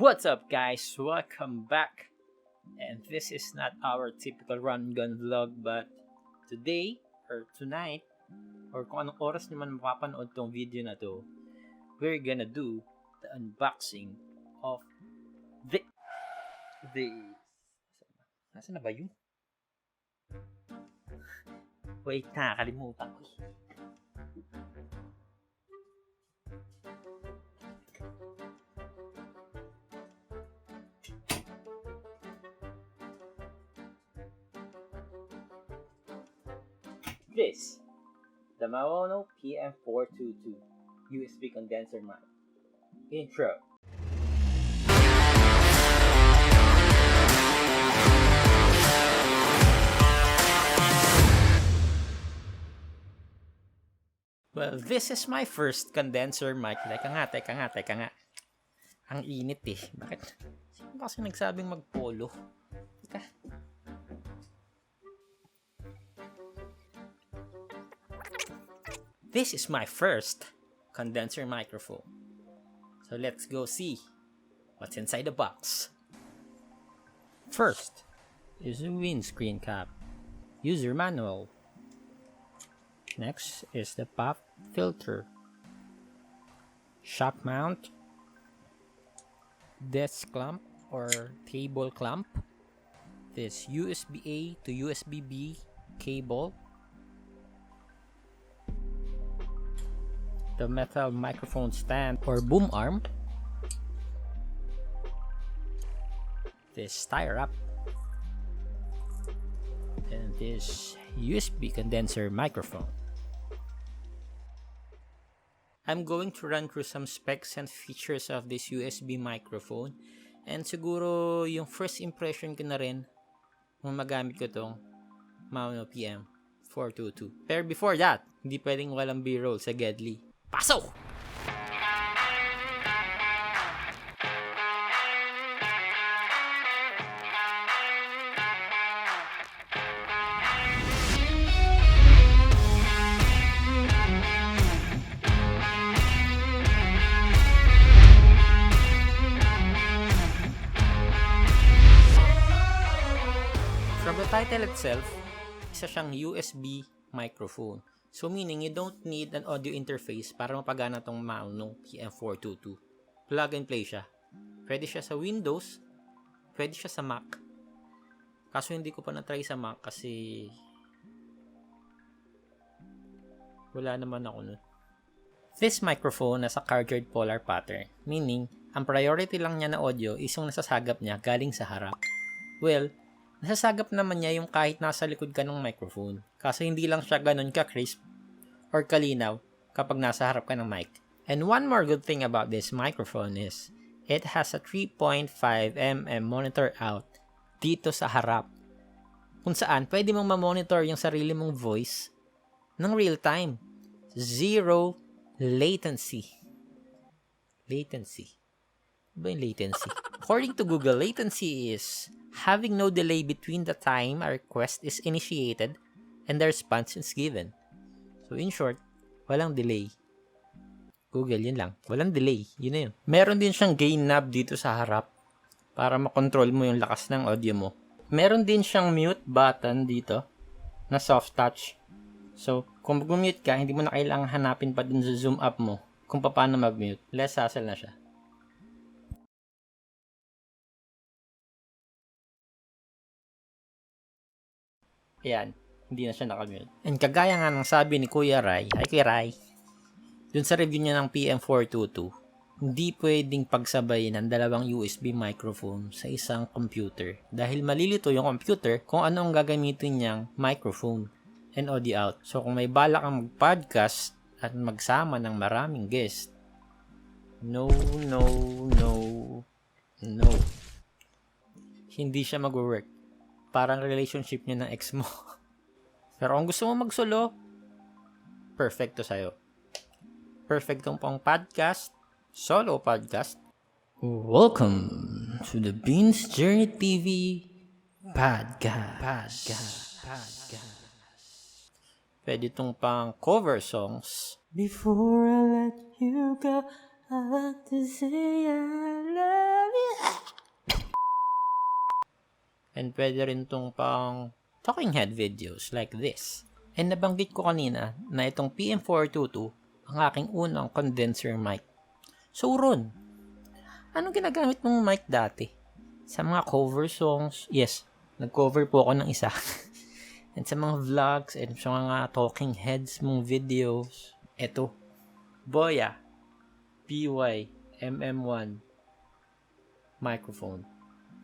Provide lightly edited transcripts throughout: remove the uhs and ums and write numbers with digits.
What's up guys? Welcome back. And this is not our typical run gun vlog, but today or tonight or kung anong oras naman mapapanood tong video na to, we're gonna do the unboxing of the Nasaan na ba yun? Wait na, kalimutan ko. This, the MAONO PM422 USB condenser mic. Intro. Well, this is my first condenser mic. Teka nga. Ang init eh. Bakit? Sino ba kasi nagsabing magpolo? Teka. This is my first condenser microphone. So let's go see what's inside the box. First is a windscreen cap, user manual. Next is the pop filter, shock mount, desk clamp or table clamp, this USB-A to USB-B cable, the metal microphone stand or boom arm, this tie wrap, and this USB condenser microphone. I'm going to run through some specs and features of this USB microphone, and siguro yung first impression ko na rin nung magamit ko tong MAONO PM422. Pero before that, hindi pwedeng walang B-roll sa Gedli. Pasok! From the title itself, isa siyang USB microphone. So meaning you don't need an audio interface para mapagana tong MAONO PM422. Plug and play siya. Pwede siya sa Windows, pwede siya sa Mac. Kaso hindi ko pa na-try sa Mac kasi wala naman ako nun. This microphone has a Cardioid polar pattern, meaning ang priority lang niya na audio is yung nasasagap niya galing sa harap. Well, nasasagap naman niya yung kahit nasa likod ka ng microphone. Kasi hindi lang siya ganun ka-crisp or kalinaw kapag nasa harap ka ng mic. And one more good thing about this microphone is it has a 3.5mm monitor out dito sa harap. Kung saan pwede mong ma-monitor yung sarili mong voice ng real time. Zero latency. Latency. Ano ba yung latency? According to Google, latency is having no delay between the time a request is initiated and the response is given. So in short, walang delay. Google, yun lang. Walang delay. Yun na yun. Meron din siyang gain knob dito sa harap para makontrol mo yung lakas ng audio mo. Meron din siyang mute button dito na soft touch. So kung mag-mute ka, hindi mo na kailangan hanapin pa dun sa zoom up mo kung paano mag-mute. Less hassle na siya. Ayan, hindi na siya nakamute. And kagaya nga ng sabi ni Kuya Rai, ay Kuya Rai, dun sa review niya ng PM422, hindi pwedeng pagsabayin ang dalawang USB microphone sa isang computer dahil malilito yung computer kung ano ang gagamitin niyang microphone and audio out. So kung may balak kang mag-podcast at magsama ng maraming guest, no. Hindi siya mag-work. Parang relationship niya ng ex mo. Pero kung gusto mo mag-solo, perfecto sa'yo. Perfectong pang podcast, solo podcast. Welcome to the Beansjourney TV podcast. Pwede itong pang cover songs. Before I let you go, I want to say I love you. And pwede rin itong pang talking head videos like this. And nabanggit ko kanina na itong PM422 ang aking unang condenser mic. So Ron, anong ginagamit mong mic dati? Sa mga cover songs? Yes, nag-cover po ako ng isa. And sa mga vlogs and sa mga talking heads mong videos, eto, Boya PY-MM1 microphone.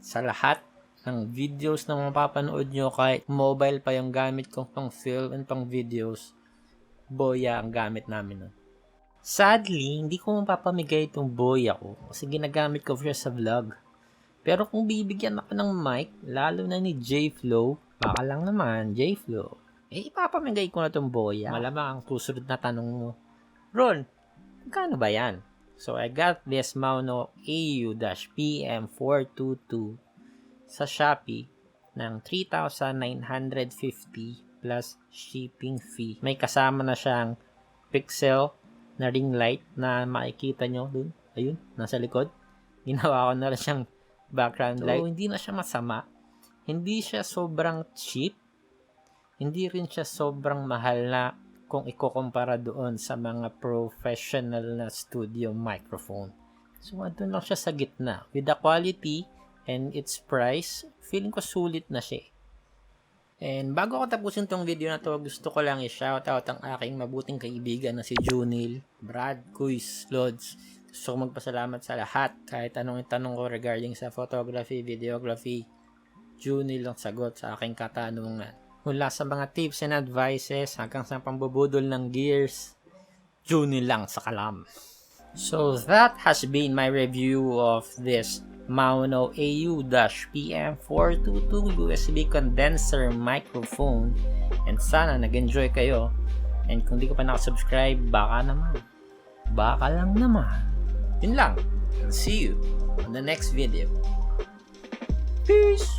Sa lahat ng videos na mapapanood nyo, kahit mobile pa yung gamit kong pang film and pang videos, Boya ang gamit namin nun. Sadly, hindi ko mapapamigay itong Boya ko kasi ginagamit ko siya sa vlog. Pero kung bibigyan ako ng mic, lalo na ni J-Flow, baka lang naman, J-Flow, ipapamigay ko na itong Boya. Malamang ang susunod na tanong mo, Ron, magkano ba yan? So, I got this MAONO AU-PM422 sa Shopee ng 3,950 plus shipping fee. May kasama na siyang pixel na ring light na makikita nyo dun. Ayun, nasa likod. Ginawa ko na rin siyang background light. So, hindi na siya masama. Hindi siya sobrang cheap. Hindi rin siya sobrang mahal na kung ikukumpara doon sa mga professional na studio microphone. So, andun lang siya sa gitna. With the quality and its price, feeling ko sulit na siya. And bago ko tapusin tong video na to, gusto ko lang i-shoutout ang aking mabuting kaibigan na si Junil, Brad, Kuis, Lods. Gusto ko magpasalamat sa lahat. Kahit anong itanong ko regarding sa photography, videography, Junil ang sagot sa aking katanungan. Mula sa mga tips and advices hanggang sa pambubudol ng gears, Junil lang sa kalam. So that has been my review of this MAONO AU-PM422 USB condenser microphone. And sana nag-enjoy kayo. And kung di ka pa nakasubscribe, baka lang naman. Yun lang. I'll see you on the next video. Peace!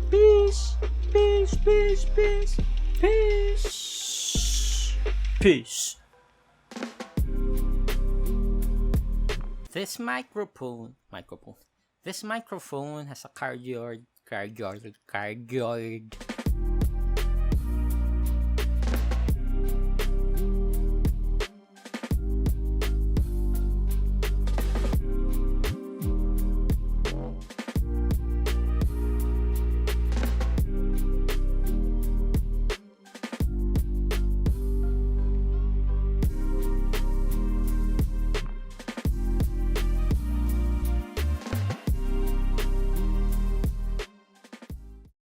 Peace! Peace, peace, peace, peace, peace. This microphone has a cardioid.